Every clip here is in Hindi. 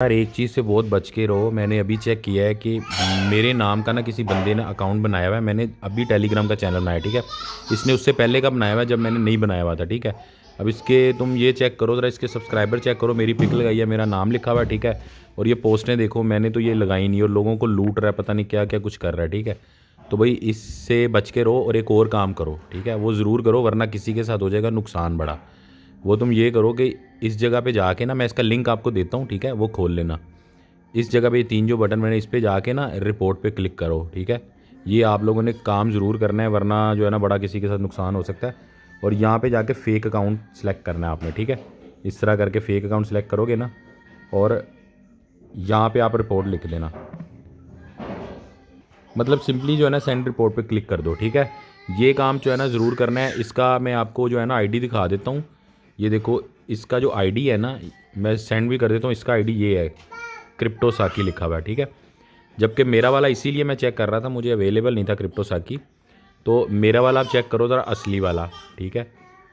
यार एक चीज़ से बहुत बच के रहो। मैंने अभी चेक किया है कि मेरे नाम का ना किसी बंदे ने अकाउंट बनाया हुआ है। मैंने अभी टेलीग्राम का चैनल बनाया, ठीक है। इसने उससे पहले का बनाया हुआ है जब मैंने नहीं बनाया हुआ था, ठीक है। अब इसके तुम ये चेक करो ज़रा, इसके सब्सक्राइबर चेक करो, मेरी पिक लगाई है, मेरा नाम लिखा हुआ है, ठीक है। और ये पोस्टें देखो, मैंने तो ये लगाई नहीं और लोगों को लूट रहा है, पता नहीं क्या क्या कुछ कर रहा है, ठीक है। तो भाई इससे बच के रहो और एक और काम करो, ठीक है, वो ज़रूर करो वरना किसी के साथ हो जाएगा नुकसान बड़ा। वो तुम ये करो कि इस जगह पे जाके ना, मैं इसका लिंक आपको देता हूँ, ठीक है, वो खोल लेना। इस जगह पे ये तीन जो बटन मैंने इस पे जाके ना रिपोर्ट पे क्लिक करो, ठीक है। ये आप लोगों ने काम ज़रूर करना है वरना जो है ना बड़ा किसी के साथ नुकसान हो सकता है। और यहाँ पे जाके फ़ेक अकाउंट सेलेक्ट करना है आपने, ठीक है। इस तरह करके फ़ेक अकाउंट सेलेक्ट करोगे ना, और यहाँ पे आप रिपोर्ट लिख देना, मतलब सिंपली जो है ना सेंड रिपोर्ट पे क्लिक कर दो, ठीक है। ये काम जो है ना ज़रूर करना है। इसका मैं आपको जो है ना आईडी दिखा देता हूँ। ये देखो, इसका जो आईडी है ना, मैं सेंड भी कर देता हूँ। इसका आईडी ये है, क्रिप्टो साकी लिखा हुआ है, ठीक है। जबकि मेरा वाला, इसीलिए मैं चेक कर रहा था, मुझे अवेलेबल नहीं था क्रिप्टो साकी। तो मेरा वाला आप चेक करो ज़रा, असली वाला, ठीक है।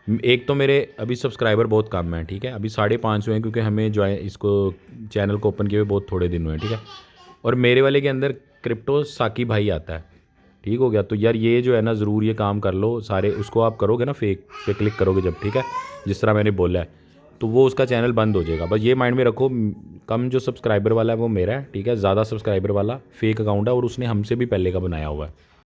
एक तो मेरे अभी सब्सक्राइबर बहुत कम हैं, ठीक है, अभी 550 हैं, क्योंकि हमें जो है इसको चैनल को ओपन किए हुए बहुत थोड़े दिन हुए हैं, ठीक है। और मेरे वाले के अंदर क्रिप्टो साकी भाई आता है, ठीक हो गया। तो यार ये जो है ना ज़रूर ये काम कर लो सारे, उसको आप करोगे ना फेक पे क्लिक करोगे जब, ठीक है, जिस तरह मैंने बोला है, तो वो उसका चैनल बंद हो जाएगा। बस ये माइंड में रखो। कम जो सब्सक्राइबर वाला है वो मेरा है, ठीक है। ज़्यादा सब्सक्राइबर वाला फेक अकाउंट है और उसने हमसे भी पहले का बनाया हुआ है।